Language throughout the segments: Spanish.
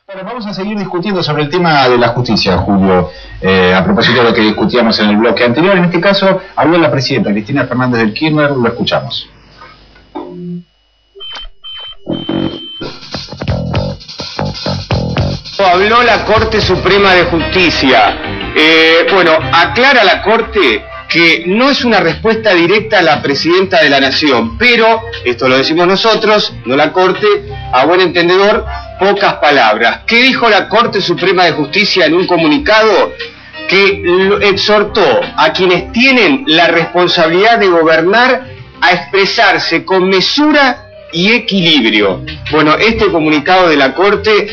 Bueno, vamos a seguir discutiendo sobre el tema de la justicia, Julio, a propósito de lo que discutíamos en el bloque anterior. En este caso, habló la presidenta Cristina Fernández de Kirchner, lo escuchamos. Habló la Corte Suprema de Justicia. Aclara la Corte que no es una respuesta directa a la presidenta de la Nación, pero, esto lo decimos nosotros, no la Corte, a buen entendedor, pocas palabras. ¿Qué dijo la Corte Suprema de Justicia en un comunicado? Que exhortó a quienes tienen la responsabilidad de gobernar a expresarse con mesura y equilibrio. Bueno, este comunicado de la Corte,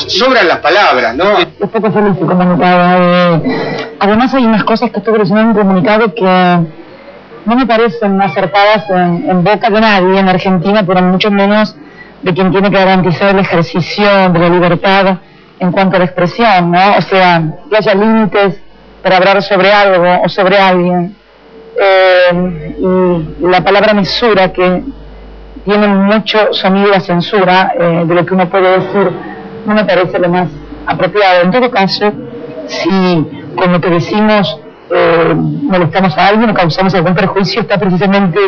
sobran las palabras, ¿no? Es poco feliz este comunicado. Además hay unas cosas que estoy presionando en un comunicado que no me parecen acertadas en boca de nadie en Argentina, pero mucho menos de quien tiene que garantizar el ejercicio de la libertad en cuanto a la expresión, ¿no? O sea, que haya límites para hablar sobre algo o sobre alguien. Y la palabra mesura, que tiene mucho sonido de censura de lo que uno puede decir, no me parece lo más apropiado. En todo caso, si con lo que decimos molestamos a alguien o causamos algún perjuicio, está precisamente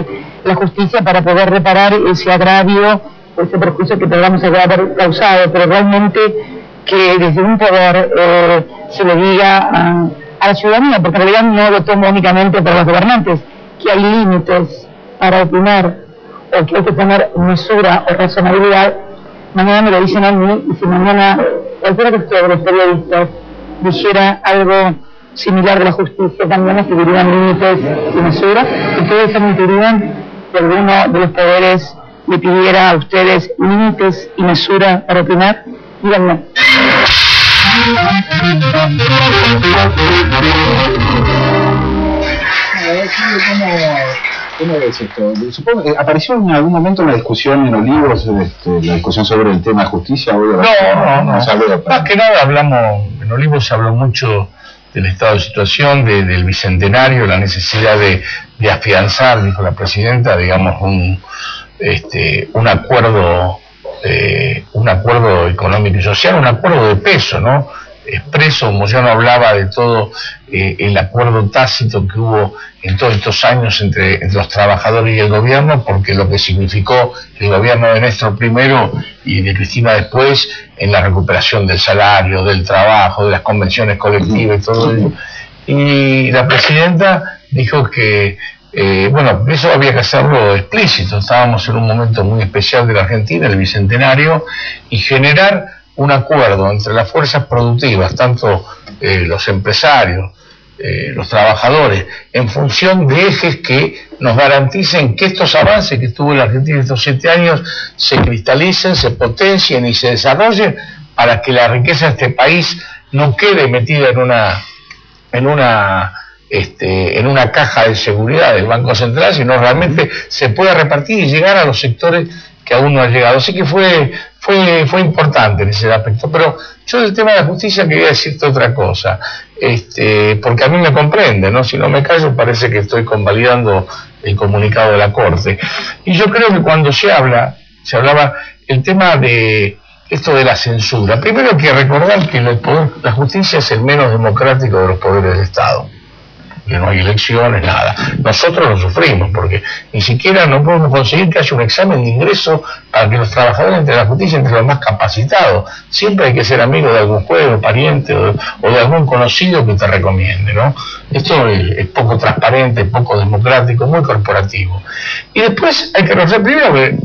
la justicia para poder reparar ese agravio o ese perjuicio que podamos haber causado, pero realmente que desde un poder se le diga a la ciudadanía, porque en realidad no lo tomo únicamente para los gobernantes, que hay límites para opinar o que hay que tener mesura o razonabilidad. Mañana me lo dicen a mí, y si mañana cualquiera que esté de los periodistas dijera algo similar de la justicia, también existirían límites y mesura, y ustedes permitirían que alguno de los poderes le pidiera a ustedes límites y mesura para opinar. Díganme. ¿Cómo ves esto? Supongo que apareció en algún momento en la discusión en Olivos, la discusión sobre el tema de justicia. No. Más que nada en Olivos se habló mucho del estado de situación, del bicentenario, la necesidad de afianzar, dijo la presidenta, digamos, un acuerdo económico y social, un acuerdo de peso, ¿no? Expreso, como yo no hablaba de todo el acuerdo tácito que hubo en todos estos años entre los trabajadores y el gobierno, porque lo que significó el gobierno de Néstor primero y de Cristina después en la recuperación del salario, del trabajo, de las convenciones colectivas y todo ello. Y la presidenta dijo que eso había que hacerlo explícito. Estábamos en un momento muy especial de la Argentina, el bicentenario, y generar un acuerdo entre las fuerzas productivas, tanto los empresarios, los trabajadores, en función de ejes que nos garanticen que estos avances que tuvo la Argentina estos 7 años se cristalicen, se potencien y se desarrollen, para que la riqueza de este país no quede metida en una caja de seguridad del Banco Central, sino realmente se pueda repartir y llegar a los sectores que aún no han llegado. Así que fue importante en ese aspecto. Pero yo del tema de la justicia quería decirte otra cosa, porque a mí me comprende, ¿no? Si no me callo parece que estoy convalidando el comunicado de la Corte. Y yo creo que cuando se hablaba el tema de esto de la censura, primero hay que recordar que la justicia es el menos democrático de los poderes del Estado, que no hay elecciones, nada. Nosotros lo sufrimos, porque ni siquiera no podemos conseguir que haya un examen de ingreso para que los trabajadores entre la justicia entre los más capacitados. Siempre hay que ser amigo de algún juez o pariente o de algún conocido que te recomiende, ¿no? Esto es poco transparente, poco democrático, muy corporativo. Y después hay que reconocer primero que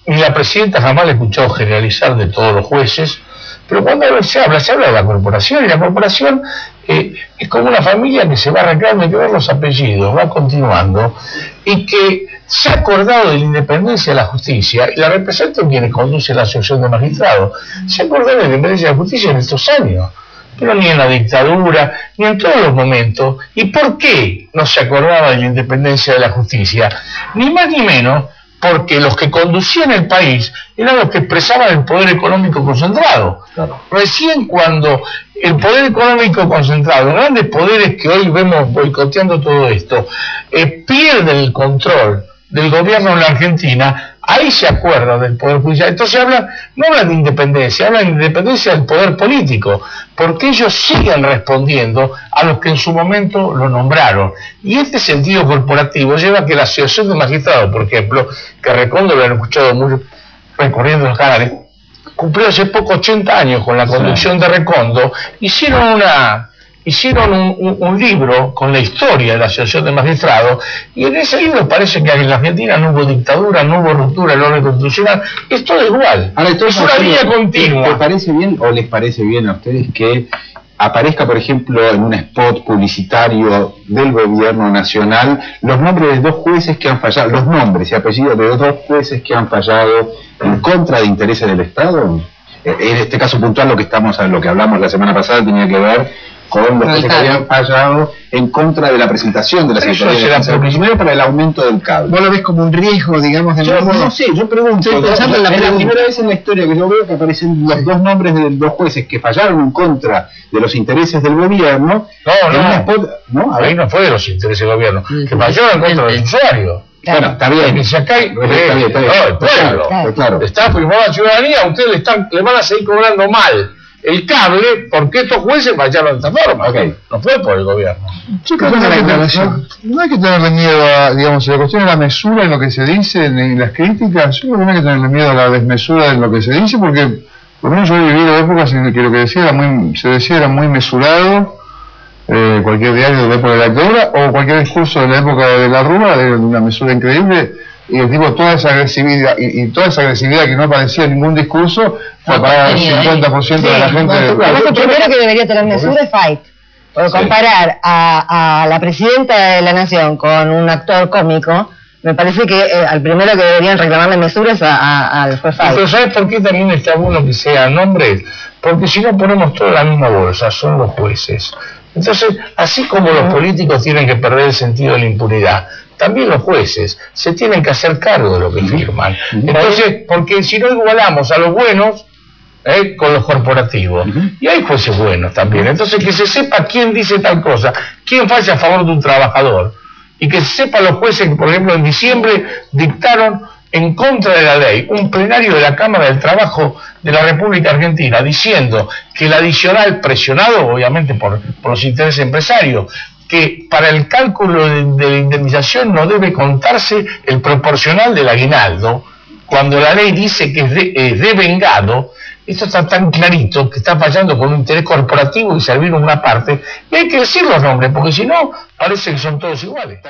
ni la presidenta jamás le escuchó generalizar de todos los jueces, pero cuando se habla de la corporación, y la corporación es como una familia que se va arrancando, hay que ver los apellidos, va continuando, y que se ha acordado de la independencia de la justicia, y la representan quienes conducen la asociación de magistrados, se ha acordado de la independencia de la justicia en estos años, pero ni en la dictadura, ni en todos los momentos. ¿Y por qué no se acordaba de la independencia de la justicia? Ni más ni menos porque los que conducían el país eran los que expresaban el poder económico concentrado. Claro. Recién cuando el poder económico concentrado, los grandes poderes que hoy vemos boicoteando todo esto, pierden el control del gobierno en la Argentina, ahí se acuerda del Poder Judicial. Entonces no hablan de independencia, hablan de independencia del poder político, porque ellos siguen respondiendo a los que en su momento lo nombraron. Y este sentido corporativo lleva a que la Asociación de Magistrados, por ejemplo, que Recondo lo han escuchado mucho recorriendo los canales, cumplió hace poco 80 años con la conducción de Recondo, hicieron un libro con la historia de la Asociación de Magistrados, y en ese libro parece que en la Argentina no hubo dictadura, no hubo ruptura del orden constitucional, es todo igual. Ahora, es una línea continua. ¿Te parece bien o les parece bien a ustedes que aparezca, por ejemplo, en un spot publicitario del gobierno nacional los nombres de dos jueces que han fallado, los nombres y apellidos de dos jueces que han fallado en contra de intereses del Estado? En este caso puntual lo que hablamos la semana pasada tenía que ver con los jueces que habían fallado en contra de la presentación de la Secretaría de Defensa Prisionero para el aumento del cable. ¿Vos lo ves como un riesgo, digamos, de no sé, yo pregunto, es la primera vez en la historia que yo veo que aparecen los dos nombres de dos jueces que fallaron en contra de los intereses del gobierno. Ahí no fue de los intereses del gobierno, que fallaron en contra del usuario. Bueno, está bien. Y si acá hay, el pueblo está firmado la ciudadanía, a ustedes le van a seguir cobrando mal el cable porque estos jueces fallaron de esta forma. No fue por el gobierno. Yo creo que no hay que tenerle miedo a, digamos, la cuestión de la mesura en lo que se dice, en las críticas. Yo creo que no hay que tenerle miedo a la desmesura en lo que se dice, porque por lo menos yo he vivido épocas en que lo que se decía era muy mesurado. Cualquier diario de la época de la dictadura o cualquier discurso de la época de la Rúa, de una mesura increíble, y el tipo toda esa agresividad y toda esa agresividad que no aparecía en ningún discurso fue para el 50% de la gente. Lo primero que debería tener mesura es Fight. Porque comparar a la presidenta de la Nación con un actor cómico, me parece que al primero que deberían reclamarle mesura es al juez Fight. Pero ¿sabes por qué también está bueno que sean nombres? Porque si no ponemos toda la misma bolsa, son los jueces. Entonces, así como los políticos tienen que perder el sentido de la impunidad, también los jueces se tienen que hacer cargo de lo que firman. Entonces, porque si no igualamos a los buenos con los corporativos, y hay jueces buenos también, entonces que se sepa quién dice tal cosa, quién falla a favor de un trabajador, y que se sepa los jueces que, por ejemplo, en diciembre dictaron en contra de la ley un plenario de la Cámara del Trabajo de la República Argentina diciendo que el adicional presionado, obviamente por los intereses empresarios, que para el cálculo de la indemnización no debe contarse el proporcional del aguinaldo, cuando la ley dice que es devengado. Esto está tan clarito que está fallando con un interés corporativo y servir una parte, y hay que decir los nombres, porque si no, parece que son todos iguales.